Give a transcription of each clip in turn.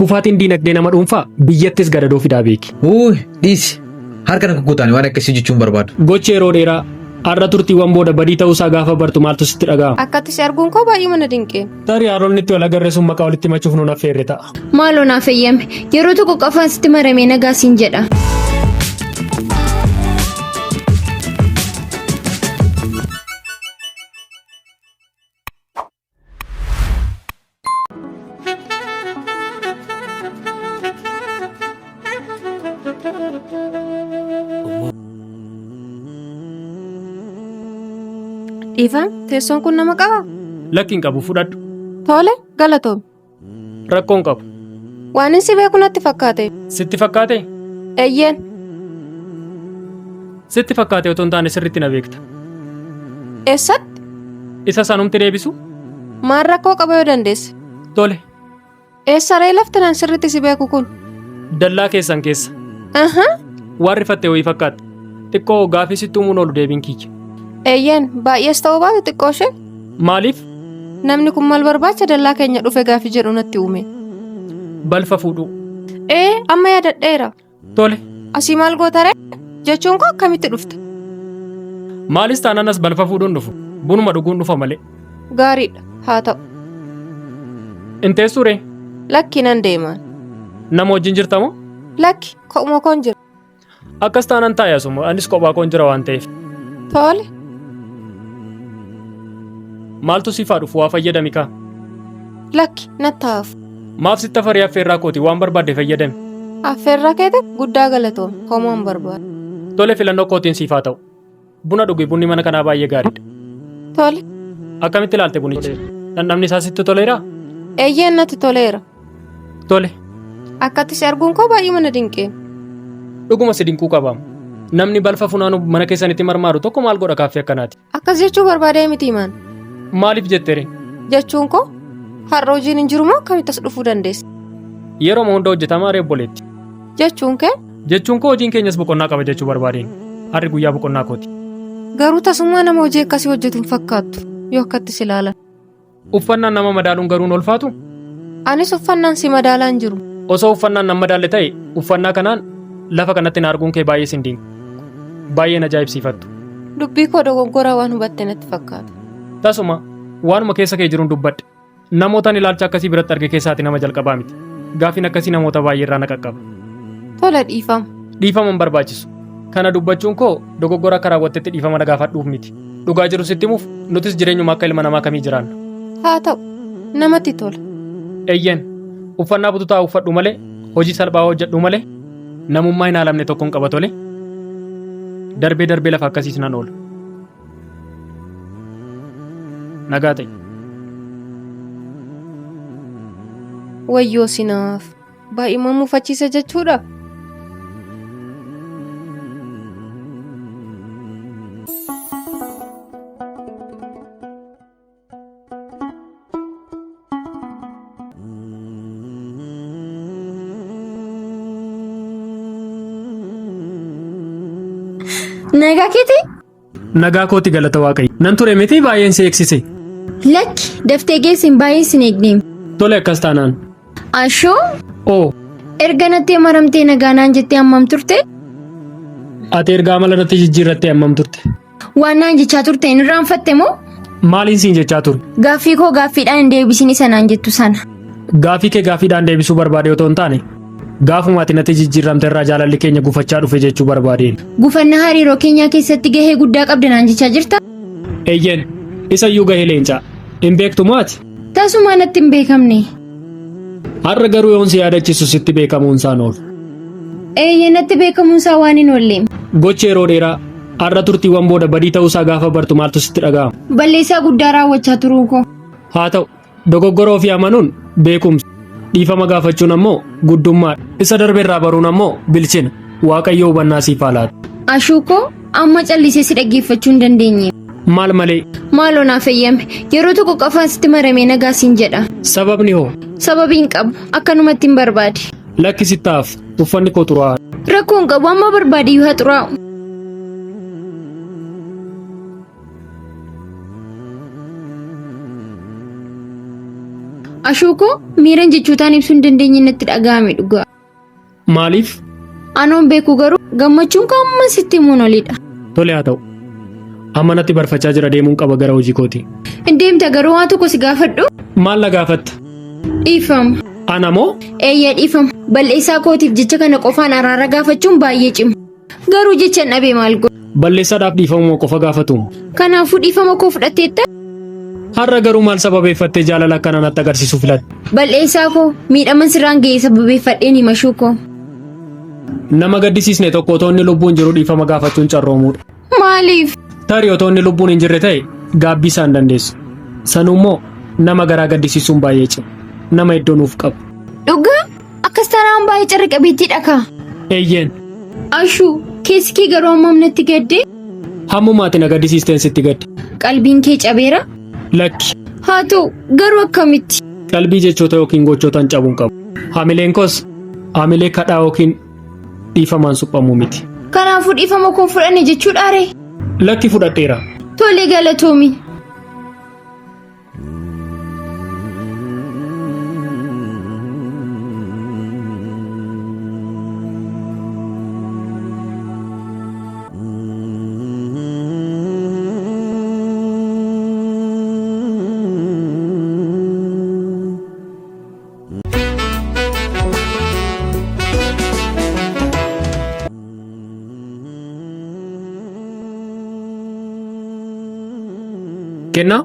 Kufaatiin diinagdee nama dhuunfaa biyyattis gadadoo fidaa beeki. Dhiisi. Harka na kukkutaan waan akkasii jechuun barbaadu. Gochi yeroo dheeraa har'a turtiiwwan booda badii ta'uusaa gaafa bartu maaltu sitti dhaga'ama? Akkatti si arguun koo baay'ee mana dinqee. Tarii haaronni itti wal agarre sun maqaa walitti machuuf nuun affeerre ta'a. Maaloo naaf eeyyame yeroo tokko qafaan sitti maramee nagaa siin jedha. Dhiifam teessoon kun nama qaba? Lakkiin qabu fudhadhu. Tole galatoomi. Rakkoon qabu. Waan inni si beeku natti fakkaate. Sitti fakkaate? Eeyyeen. Sitti fakkaate otoo hin taane sirriitti na beekta. Eessatti? Isa sanumti deebisu? Maal rakkoo qaba yoo dandeesse? Tole. Eessaree lafti naan sirriitti si beeku kun? Dallaa keessan keessa. Waan rifatte wayii fakkaata. Xiqqoo gaafii sitti uumuun oolu deebiin kiyya. Eeyyeen baay'ees ta'uu baate xiqqoo ishee. Maaliif? Namni kun maal barbaacha dallaa keenya dhufe gaafii jedhu natti uume. Balfa fuudhuu. Amma yaadadheera. Tole. Asii maal gootaree? Jechuun koo akkamitti dhufte? Maalis taanaan as balfa fuudhuun dhufu. Bunuma dhuguun dhufa malee. Gaariidha haa ta'u. In teessuree? Lakki nan deemaan. Nama wajjin jirtamoo? Lakki ko'uma koon jira. Akkas taanaan taayasuma anis kophaa koon jira waan ta'eef. Tole. Maaltu siifaa dhufu waa fayyadami kaa? Lakki nattaafu. Maaf sitti afarii affeerraa kooti waan barbaadde fayyadami. Affeerraa keete guddaa galatoom homoon barbaada. Tole filannoo kootiin siifaa ta'u. Buna dhugi bunni mana kanaa baay'ee gaariidha. Tole. Akkamitti ilaalte bunichi? Dhandhamni isaa sitti toleeraa? Eeyyeen natti toleera. Tole. Akkatti si arguun koo baay'ee mana dinqee. Dhuguma si dinquu qabaama. Namni balfa funaanu mana keessanitti marmaaru tokko maal godha kaaffee akkanaati? Akkas jechuu barbaadee miti maan. Maaliif jettere? Jechuun koo har'a hojiin hin jiru moo akkamitti as dhufuu dandeesse? Yeroo hunda hojjetamaa reebboleetti. Jechuun kee? Jechuun koo hojiin keenyas boqonnaa qaba jechuu barbaadeen. Har'i guyyaa boqonnaa kooti. Garuu tasummaa nama hojii akkasii hojjetu hin fakkaattu yoo akkatti si ilaalan. Uffannaan nama madaaluun garuu hin ulfaatu? Anis uffannaan si madaalaa hin jiru. Osoo uffannaan nama madaalle ta'e uffannaa kanaan lafa kanatti na arguun kee baay'ee sin dinqu. Baay'ee na ajaa'ibsiifattu. Dubbii koo dogoggoraa waan hubatte natti fakkaata. Tasuma waanuma keessa kee jiruun dubbadhe. Namootaan ilaalcha akkasii biratti arge keessaati nama jalqabaa miti. Gaafiin akkasii namoota baay'ee irraa na qaqqaba. Tola dhiifama. Dhiifama hin barbaachisu. Kana dubbachuun koo dogoggora akka raawwattetti dhiifama na gaafadhuuf miti. Dhugaa jiru sitti himuuf nutis jireenyuma akka ilma namaa kamii jiraanna. Haa ta'u namatti tola. Eeyyeen uffannaa bututaa uffadhu malee hojii salphaa hojjedhu malee namummaa hin haalamne tokkoon qaba tole. Darbee darbee lafa akkasiis nan oola. Nagaa ta'e. Wayyoo sinaaf baay'ima mufachiisa jechuudha. Nagaa keeti? Nagaa kooti galata waaqayyo. Nan ture miti baay'een si eegsise. Lakki daftee geessin baay'een sin eegneem. Tole akkas taanaan. Ashoo? Oo. Erga natti maramtee nagaa naan jettee hammam turte? Ati ergaa mala natti jijjiirrattee hammam turte? Waan naan jechaa turte hin irraanfatte moo? Maaliin siin jechaa ture? Gaaffii koo gaaffiidhaan hin deebisin isa naan jettu sana. Gaaffii kee gaaffiidhaan deebisuu barbaade otoo hin taane gaafuma ati natti jijjiiramte irraa jaalalli keenya gufachaa dhufe jechuu barbaadeen. Gufannaa hariiroo keenyaa keessatti gahee guddaa qabda naan jechaa jirta? Eeyyeen isayyuu gahee leencaa. Hin beektu maati? Tasumaa natti hin beekamne. Har'a garuu yoon si yaadachiisu sitti beekamuun isaan oolu. Eeyyee natti beekamuun isaa waan hin oolleem. Gochi yeroo dheeraa har'a turtiiwwan booda badii ta'uusaa gaafa bartu maaltu sitti dhaga'ama? Balleessaa guddaa raawwachaa turuu koo. Haa ta'u dogoggora ofii amanuun beekumsa. Dhiifama gaafachuun ammoo guddummaadha. Isa darbeerraa baruun ammoo bilchina. Waaqayyo hubannaa siif haa laatu. Ashuukoo amma callisee si dhaggeeffachuu hin dandeenye. Maal malee? Maaloo naaf eeyyame yeroo tokko qafaan sitti maramee nagaa siin jedha. Sababni hoo? Sababiin qabu akkanumatti hin barbaade. Lakki sittaaf uffanni koo xuraa'aa. Rakkoon qabu amma barbaade yoo haa xuraa'u. Ashuukoo miiran jechuutaan ibsuu hin dandeenye natti dhaga'ame dhugaa. Maaliif? Anoon beeku garuu gammachuun kamma sitti himuun olidha. Tole haa ta'u. Amma natti barfachaa jira deemuun qaba gara hojii kooti. Deemta garuu waan tokko si gaafadhu. Maal na gaafatta? Dhiifama. Ana moo? Eeyyaa dhiifama. Balleessaa kootiif jecha kana qofaan araara gaafachuun baay'ee cima. Garuu jecha dhabee maal godhu? Balleessaadhaaf dhiifama qofa gaafatu. Kanaafuu dhiifama koo fudhatteetta? Har'a garuu maal sababeeffattee jaalala akkana natti agarsiisuu filatte? Balleessaa koo miidhaman sirraan ga'ee sababeeffadheen hima Ashuukoo. Nama gaddisiisne tokko otoo inni lubbuun jiru dhiifama gaafachuun carroomuudha. Maaliif? Tarii otoo inni lubbuun hin jirre ta'e gaabbii isaa hin dandeessu. Sanummoo nama garaa gaddisiisuun baay'ee cima. Nama iddoo nuuf qabu. Dhugaa? Akkas taanaan baay'ee carra qabeettiidha kaa? Eeyyeen. Ashuu keessi kee garuu hammam natti gaddee? Hammumaati na gaddisiisteen sitti gadde. Qalbiin kee cabeera? Lakki. Haa ta'u garuu akkamitti? Qalbii jechoota yookiin gochootaan cabuun qabu. Hamileen koos hamilee kadhaa yookiin dhiifamaan suphamuu miti. Kanaafuu dhiifama koo fudhanne jechuudhaare? Lakki fudhadheera. Tolee galatoomi. Kennaa?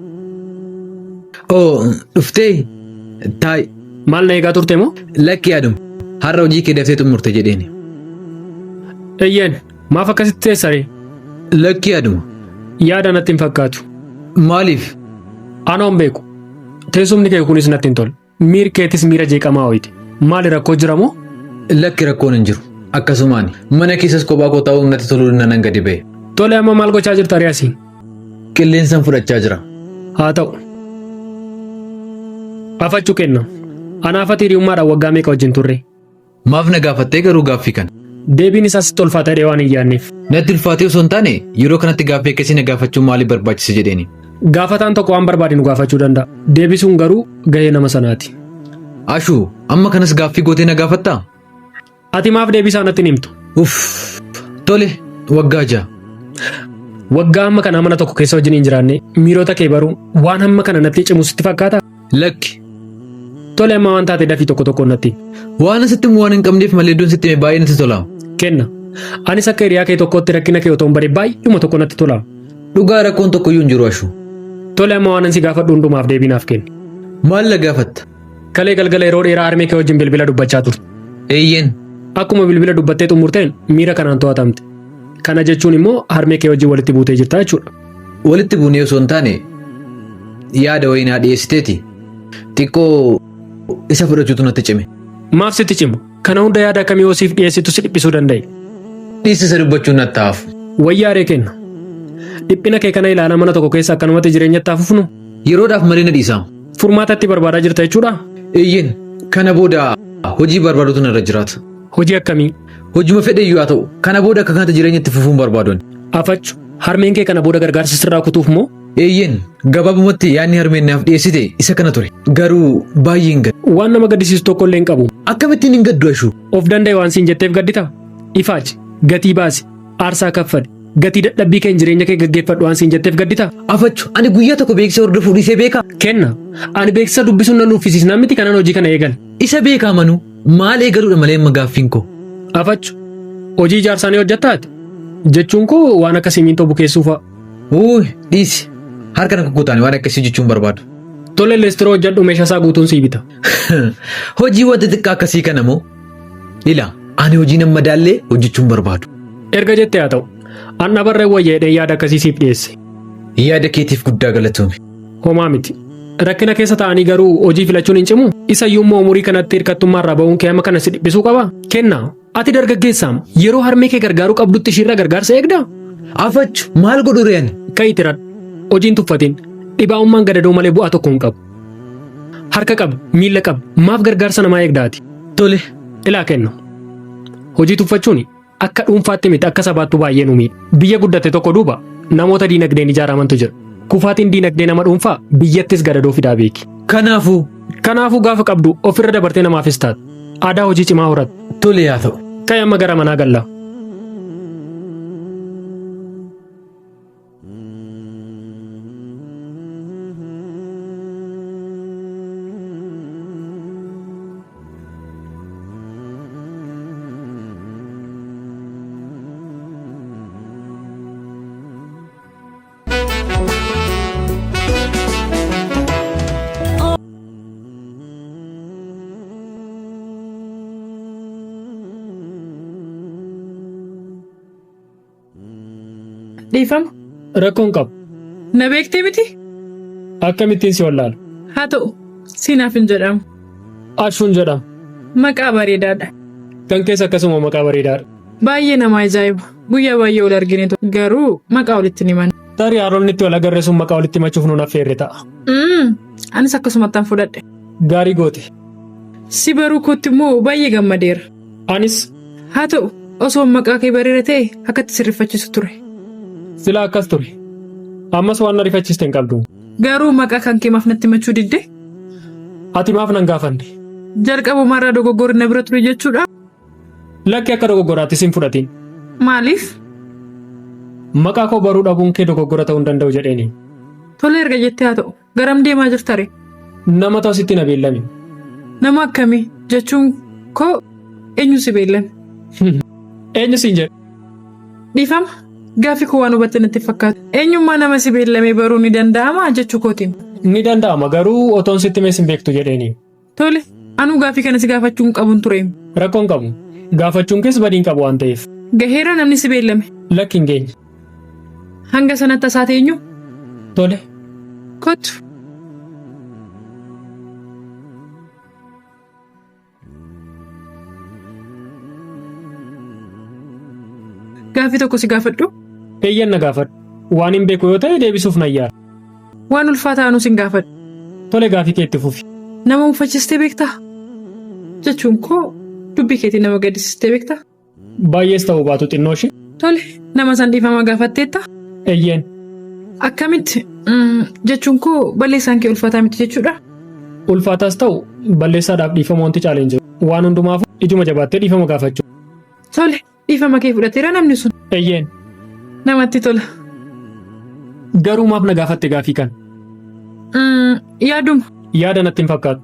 Oo dhuftee taa'e. Maal na eegaa turte moo? Lakki yaaduma. Har'a hojii kee daftee xumurte jedheeni. Eeyyeen maaf akkasitti teessaree? Lakki yaaduma. Yaada natti hin fakkaatu. Maaliif? Anoon beeku. Teessumni kee kunis natti hin tolu. Miir keetis miira jeeqamaa ho'ite. Maali rakkoo jira moo? Lakki rakkoon hin jiru. Akkasumaan mana keessas kophaa koo taa'uun natti toluu nan gadi ba'e. Tole amma maal gochaa jirta Riyaasii? Qilleensaan fudhachaa jira. Haa ta'u. Afachuu kenna. Anaaf ati hiriyummaadhaan waggaa meeqa wajjin turre? Maaf na gaafattee garuu gaaffii kana? Deebiin isaas sitti ulfaatadhee waan hin yaadneef. Natti ulfaatee osoo hin taane yeroo kanatti gaaffii akkasii na gaafachuun maaliif barbaachise jedheeni. Gaafataan tokko waan barbaade nu gaafachuu danda'a. Deebisuun garuu gahee nama sanaati. Ashuu amma kanas gaaffii gootee na gaafattaa? Ati maaf deebisaa natti hin himtu? Uff tole waggaa ja'a. Waggaa hamma kana mana tokko keessa wajjin hin jiraanne miirota kee baruu waan hamma kana natti cimu sitti fakkaata? Lakki. Tole amma waan taate dafii tokko tokko natti. Waan asitti waan hin qabneef malee iddoon sitti hime baay'ee natti tola. Kenna. Anis akka hiriyaa kee tokkotti rakkina kee otoo hin baree baay'uma tokko natti tola. Dhugaa rakkoon tokkoyyuu hin jiru Ashuu. Tole amma waan ansi gaafadhu hundumaaf deebiinaaf kenni. Maal na gaafatta? Kalee galgala yeroo dheeraa harmee kee wajjin bilbila dubbachaa turte. Eeyyeen. Akkuma bilbila dubbattee xumurteen miira kanaan to'atamte. Kana jechuun immoo harmee kee wajjin walitti buutee jirta jechuudha. Walitti buunee osoo hin taane yaada wayii naa dhiyeessiteeti. Xiqqoo isa fudhachuutu natti cime. Maaf sitti cimu? Kana hunda yaada akkamii hoosiif dhiyeessitu si dhiphisuu danda'e? Dhiisisa dubbachuun natti hafu. Wayyaaree kenna. Dhiphina kee kana ilaalaa mana tokko keessa akkanumatti jireenyatti hafufnu? Yeroodhaaf malee na dhiisa. Furmaatatti barbaadaa jirta jechuudha? Eeyyeen kana booda hojii barbaadutu narra jiraata. Hojii akkamii? Hojii fedheyyuu haa ta'u kana booda akka kanatti jireenyatti fufuun barbaadoon. Afachu harmeen kee kana booda gargaarsa sirraa kutuuf moo? Eeyyeen gabaabumatti yaadni harmeen naaf dhiyeessite isa kana ture. Garuu baay'ee hin gaddu. Waan nama gaddisiisu tokko illee hin qabu. Akkamittiin hin gaddu Ashuu? Of danda'e waan siin jetteef gaddita? Ifaaji gatii baasi aarsaa kaffali gatii dadhabbii kee jireenya kee gaggeeffadhu waan siin jetteef gaddita? Afachu ani guyyaa tokko beeksisa hordofuu dhiisee beeka. Kenna ani beeksisa dubbisuun nan uffisiisnaa miti kanaan hojii kana eegal. Isa beekaa manuu maal eegaluudha malee amma gaaffiin koo. Afachu hojii ijaarsaanii hojjettaati jechuun koo waan akka simintoo bukeessuufa. Uuy dhiisi harka na kukkutaan waan akkasii jechuun barbaadu. Tole leestiroo hojjedhu meeshaa isaa guutuun sii bita. Hojii wanta xiqqaa akkasii kana moo? Ila ani hojii nama madaallee hojjechuun barbaadu. Erga jettee haa ta'u anna barree wayyaadhee yaada akkasii siif dhiyeesse. Yaada keetiif guddaa galatoome. Homaa miti. Rakkina keessa ta'anii garuu hojii filachuun hin cimu. Isa iyyuu umurii kanatti hirkattummaarraa ba'uun kee amma kana si dhiphisuu qaba. Kenna ati dargaggeessaam yeroo harmee kee gargaaruu qabdutti ishiirra gargaarsa eegda. Afachu maal godhu re'an? Ka'iitti radhu hojiin tuffatiin dhibaa'ummaan gadadoo malee bu'aa tokko hin qabu. Harka qaba miila qaba maaf gargaarsa namaa eegdaati. Tole. Ilaa kenna. Hojii tuffachuun akka dhuunfaatti miti akka sabaattuu baay'ee nu miidha. Biyya guddate tokko duuba namoota diinagdeen ijaaramantu jira. Kufaatiin diinagdee nama dhuunfaa biyyattis gadadoo fidaa beeki. Kanaafuu Kanaafuu gaafa qabdu ofirra dabartee namaafis taatu. Aadaa hojii cimaa horattu. Tole haa ta'u. Ka'e amma gara manaa galla. Dhiifama. Rakkoon qabu. Na beektee miti? Akkamittiin si wallaalu? Haa ta'u, siinaaf hin jedhamu. Ashuun jedhama. Maqaa bareedaadha. Kan keessa akkasuma maqaa bareedaadha. Baay'ee nama ajaa'iba. Guyyaa baay'ee ol argineetu garuu maqaa walitti hin himan. Tarii haroonni itti wal agarre sun maqaa walitti himachuuf nuun affeerre ta'a. Anis akkasumattaan fudhadhe. Gaarii goote. Si baruu kootti immoo baay'ee gammadeera. Anis Haa ta'u, osoo maqaa kee bareeda ta'e akkatti sirrifachiisu ture. silaa akkas ture. Ammas waan na rifachiiste hin qabdu. Garuu maqaa kan kee maaf natti himachuu didde? Ati maaf nan gaafanne? Jalqabumarraa dogoggorri na bira ture jechuudha. Lakki akka dogoggoraattis hin fudhatiin. Maaliif? Maqaa koo baruu dhabuun kee dogoggora ta'uu hin danda'u jedheeni. Tole erga jettee haa ta'u, garam deemaa jirtare? Nama ta'u sitti na beellame. Nama akkamii jechuun koo eenyu si beellame? Eenyu siin jedhe? Dhiifama. Gaaffii koo waan hubatte natti fakkaatu. Eenyummaa nama si beellamee baruu ni danda'amaa jechuu kootiin? Ni danda'ama garuu otoon sitti mees hin beektu jedheeni. Tole, anuu gaaffii kana si gaafachuu hin qabuun ture. Rakkoon qabu. Gaafachuun kees badii hin qabu waan ta'eef. Gaheera namni si beellame. Lakki hin geenye. Hanga sanatti tasaa eenyu? Tole. Kottu. Gaaffii tokko si gaafadhu. Eeyyan na gaafadhu. Waan hin beeku yoo ta'e deebisuuf na yaala. Waan ulfaataa anuu sin gaafadhu. Tole gaaffii kee itti fufi. Nama mufachiistee beektaa? Jechuun koo dubbii keetii nama gaddisiistee beektaa? Baay'ees ta'uu baatu xinnoo ishee. Tole, nama san dhiifama gaafatteetta? Eeyyeen. Akkamitti? Jechuun koo balleessaan kee ulfaataa miti jechuudha? Ulfaataas ta'u balleessaadhaaf dhiifama wanti caalee hin jiru. Waan hundumaafuu ijuma jabaattee dhiifama gaafachuu. Tole, dhiifama kee fudhateera namni sun. Eeyyeen. Namatti tola. Garuu maaf na gaafatte gaaffii kan? Yaaduma. Yaada natti hin fakkaatu.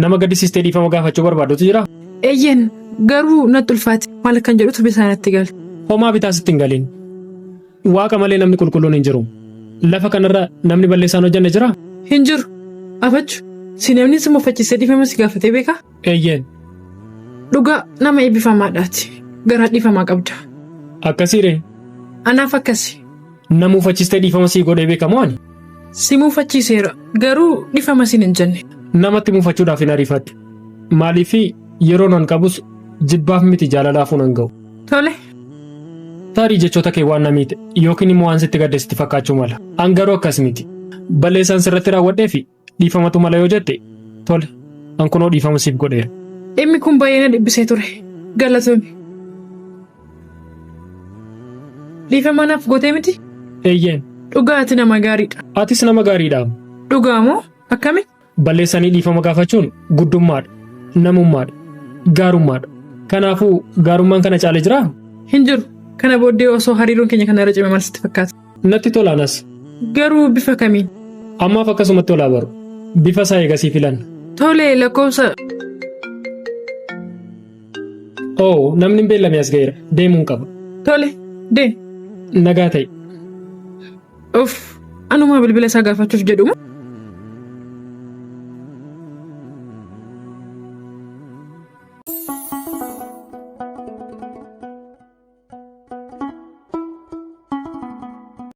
Nama gaddisiistee dhiifama gaafachuu barbaadutu jira? Eeyyeen, garuu natti ulfaate maal kan jedhutu bisaa natti gale. Homaa bitaa sitti hin galiin. Waaqa malee namni qulqulluun hin jiru. Lafa kanarra namni balleessaan hojjanne jira? Hin jiru. Afachu, si namni si mufachiisee dhiifama si gaafatee beekaa? Eeyyeen. Dhugaa nama eebbifamaadhaati. Garaa dhiifamaa qabda. Akkasiiree? Anaaf akkasi. Nama mufachiistee dhiifama sii godhee beekamoo ani? Si mufachiiseera. Garuu dhiifama siin hin jenne. Namatti mufachuudhaaf hin ariifadhu. Maaliif yeroo nan qabus jibbaaf miti jaalalaafuu nan ga'u. Tole. Tarii jechoota kee waan namiite yookiin immoo waan sitti gaddesitti fakkaachuu mala. An garuu akkas miti. Balleessaan sirratti raawwadhee fi dhiifamatu mala yoo jette tole. An kunoo dhiifama siif godheera. Dhimmi kun baay'ee na dhibbisee ture. Galatoomii. Dhiifama naaf gootee miti? Eeyyeen. Dhugaa ati nama gaariidha. Atis nama gaariidha. Dhugaa moo akkami? Balleessanii dhiifama gaafachuun guddummaadha, namummaadha, gaarummaadha. Kanaafuu gaarummaan kana caale jiraa? Hin jiru. Kana booddee osoo hariiroon keenya kana irra cime maal sitti fakkaata? Natti tolaanas. Garuu bifa kamiin? Ammaaf akkasumatti olaa baru. Bifa isaa eegasii filanna. Tole lakkoofsa. Oo namni hin beellame as ga'eera. Deemuun qaba. Tole deem. Nagaa ta'e. Uff, anumaa bilbila isaa gaafachuuf jedhumu.